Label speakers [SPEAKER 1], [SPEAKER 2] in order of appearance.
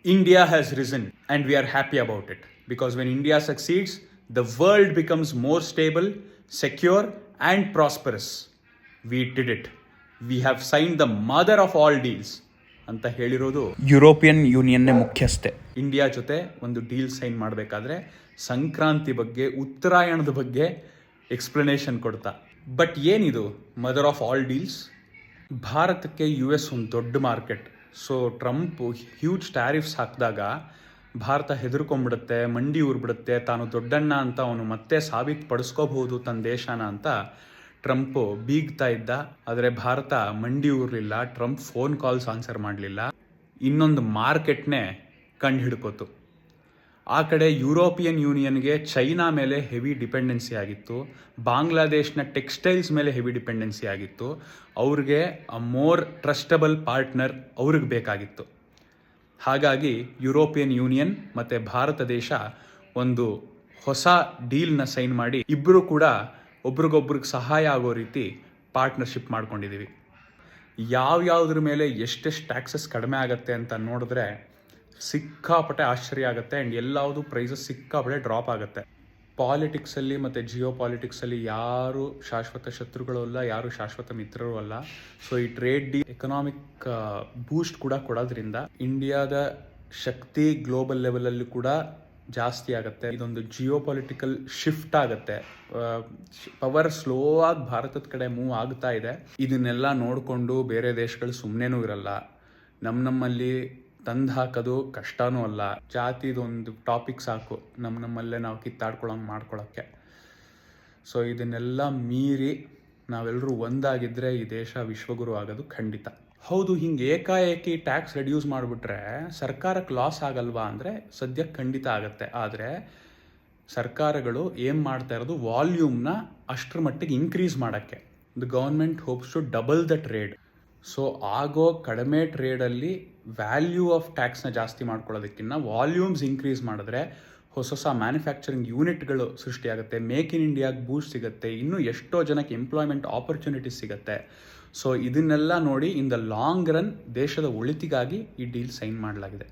[SPEAKER 1] India has risen and we are happy about it because when India succeeds, the world becomes more stable, secure, and prosperous. We did it. We have signed the mother of all deals ಅಂತ ಹೇಳಿರೋದು
[SPEAKER 2] European ಯೂನಿಯನ್ನೇ ಮುಖ್ಯಸ್ಥೆ.
[SPEAKER 1] India ಜೊತೆ ಒಂದು deal sign ಮಾಡಬೇಕಾದ್ರೆ ಸಂಕ್ರಾಂತಿ ಬಗ್ಗೆ, ಉತ್ತರಾಯಣದ ಬಗ್ಗೆ explanation ಕೊಡ್ತಾ. But ಏನಿದು ಮದರ್ ಆಫ್ ಆಲ್ ಡೀಲ್ಸ್? ಭಾರತಕ್ಕೆ US ಒಂದು ದೊಡ್ಡ market. So Trump huge tariffs ಹಾಕಿದಾಗ ಭಾರತ ಹೆದರ್ಕೊಂಡ್ಬಿಡುತ್ತೆ, ಮಂಡಿ ಊರ್ಬಿಡುತ್ತೆ, ತಾನು ದೊಡ್ಡಣ್ಣ ಅಂತ ಅವನು ಮತ್ತೆ ಸಾಬೀತುಪಡಿಸ್ಕೋಬಹುದು ತನ್ನ ದೇಶನ ಅಂತ ಟ್ರಂಪು ಬೀಗ್ತಾ ಇದ್ದ. ಆದರೆ ಭಾರತ ಮಂಡಿ ಊರ್ಲಿಲ್ಲ, ಟ್ರಂಪ್ ಫೋನ್ ಕಾಲ್ಸ್ ಆನ್ಸರ್ ಮಾಡಲಿಲ್ಲ, ಇನ್ನೊಂದು ಮಾರ್ಕೆಟ್ನೇ ಕಂಡು ಹಿಡ್ಕೋತು. ಆ ಕಡೆ ಯುರೋಪಿಯನ್ ಯೂನಿಯನ್ಗೆ ಚೈನಾ ಮೇಲೆ ಹೆವಿ ಡಿಪೆಂಡೆನ್ಸಿ ಆಗಿತ್ತು, ಬಾಂಗ್ಲಾದೇಶ್ನ ಟೆಕ್ಸ್ಟೈಲ್ಸ್ ಮೇಲೆ ಹೆವಿ ಡಿಪೆಂಡೆನ್ಸಿ ಆಗಿತ್ತು. ಅವ್ರಿಗೆ ಮೋರ್ ಟ್ರಸ್ಟಬಲ್ ಪಾರ್ಟ್ನರ್ ಅವ್ರಿಗೆ ಬೇಕಾಗಿತ್ತು. ಹಾಗಾಗಿ ಯುರೋಪಿಯನ್ ಯೂನಿಯನ್ ಮತ್ತು ಭಾರತ ದೇಶ ಒಂದು ಹೊಸ ಡೀಲ್ನ ಸೈನ್ ಮಾಡಿ ಇಬ್ಬರು ಕೂಡ ಒಬ್ರಿಗೊಬ್ರಿಗೆ ಸಹಾಯ ಆಗೋ ರೀತಿ ಪಾರ್ಟ್ನರ್ಶಿಪ್ ಮಾಡ್ಕೊಂಡಿದ್ದೀವಿ. ಯಾವ್ಯಾವ್ದ್ರ ಮೇಲೆ ಎಷ್ಟೆಷ್ಟು ಟ್ಯಾಕ್ಸಸ್ ಕಡಿಮೆ ಆಗುತ್ತೆ ಅಂತ ನೋಡಿದ್ರೆ ಸಿಕ್ಕಾಪಟ್ಟೆ ಆಶ್ಚರ್ಯ ಆಗುತ್ತೆ. ಆ್ಯಂಡ್ ಎಲ್ಲಾವುದು ಪ್ರೈಸಸ್ ಸಿಕ್ಕಾಪಟ್ಟೆ ಡ್ರಾಪ್ ಆಗುತ್ತೆ. ಪಾಲಿಟಿಕ್ಸಲ್ಲಿ ಮತ್ತು ಜಿಯೋ ಪಾಲಿಟಿಕ್ಸಲ್ಲಿ ಯಾರು ಶಾಶ್ವತ ಶತ್ರುಗಳು ಅಲ್ಲ, ಯಾರು ಶಾಶ್ವತ ಮಿತ್ರರು ಅಲ್ಲ. ಸೊ ಈ ಟ್ರೇಡ್ ಡೀಲ್ ಎಕನಾಮಿಕ್ ಬೂಸ್ಟ್ ಕೂಡ ಕೊಡೋದ್ರಿಂದ ಇಂಡಿಯಾದ ಶಕ್ತಿ ಗ್ಲೋಬಲ್ ಲೆವೆಲಲ್ಲಿ ಕೂಡ ಜಾಸ್ತಿ ಆಗುತ್ತೆ. ಇದೊಂದು ಜಿಯೋ ಪೊಲಿಟಿಕಲ್ ಶಿಫ್ಟ್ ಆಗುತ್ತೆ. ಪವರ್ ಸ್ಲೋ ಆಗಿ ಭಾರತದ ಕಡೆ ಮೂವ್ ಆಗ್ತಾ ಇದೆ. ಇದನ್ನೆಲ್ಲ ನೋಡಿಕೊಂಡು ಬೇರೆ ದೇಶಗಳು ಸುಮ್ಮನೆನೂ ಇರಲ್ಲ. ನಮ್ಮಲ್ಲಿ ತಂದು ಹಾಕೋದು ಕಷ್ಟನೂ ಅಲ್ಲ. ಜಾತಿದೊಂದು ಟಾಪಿಕ್ ಸಾಕು ನಮ್ಮಲ್ಲೇ ನಾವು ಕಿತ್ತಾಡ್ಕೊಳಂಗೆ ಮಾಡ್ಕೊಳಕ್ಕೆ. ಸೊ ಇದನ್ನೆಲ್ಲ ಮೀರಿ ನಾವೆಲ್ಲರೂ ಒಂದಾಗಿದ್ದರೆ ಈ ದೇಶ ವಿಶ್ವಗುರು ಆಗೋದು ಖಂಡಿತ. ಹೌದು, ಹಿಂಗೆ ಏಕಾಏಕಿ ಟ್ಯಾಕ್ಸ್ ರೆಡ್ಯೂಸ್ ಮಾಡಿಬಿಟ್ರೆ ಸರ್ಕಾರಕ್ಕೆ ಲಾಸ್ ಆಗಲ್ವಾ ಅಂದರೆ ಸದ್ಯಕ್ಕೆ ಖಂಡಿತ ಆಗುತ್ತೆ. ಆದರೆ ಸರ್ಕಾರಗಳು ಏನು ಮಾಡ್ತಾ ಇರೋದು, ವಾಲ್ಯೂಮ್ನ ಅಷ್ಟರ ಮಟ್ಟಿಗೆ ಇನ್ಕ್ರೀಸ್ ಮಾಡೋಕ್ಕೆ. The government hopes to double the trade. So ಆಗೋ ಕಡಿಮೆ ಟ್ರೇಡಲ್ಲಿ ವ್ಯಾಲ್ಯೂ ಆಫ್ ಟ್ಯಾಕ್ಸ್ನ ಜಾಸ್ತಿ ಮಾಡ್ಕೊಳ್ಳೋದಕ್ಕಿಂತ ವಾಲ್ಯೂಮ್ಸ್ ಇನ್ಕ್ರೀಸ್ ಮಾಡಿದ್ರೆ ಹೊಸ ಮ್ಯಾನುಫ್ಯಾಕ್ಚರಿಂಗ್ ಯೂನಿಟ್ಗಳು ಸೃಷ್ಟಿಯಾಗುತ್ತೆ, ಮೇಕ್ ಇನ್ ಇಂಡಿಯಾಗೆ ಬೂಸ್ಟ್ ಸಿಗುತ್ತೆ, ಇನ್ನೂ ಎಷ್ಟೋ ಜನಕ್ಕೆ ಎಂಪ್ಲಾಯ್ಮೆಂಟ್ ಆಪರ್ಚುನಿಟೀಸ್ ಸಿಗುತ್ತೆ. ಸೊ ಇದನ್ನೆಲ್ಲ ನೋಡಿ ಇನ್ ದ ಲಾಂಗ್ ರನ್ ದೇಶದ ಒಳಿತಿಗಾಗಿ ಈ ಡೀಲ್ ಸೈನ್ ಮಾಡಲಾಗಿದೆ.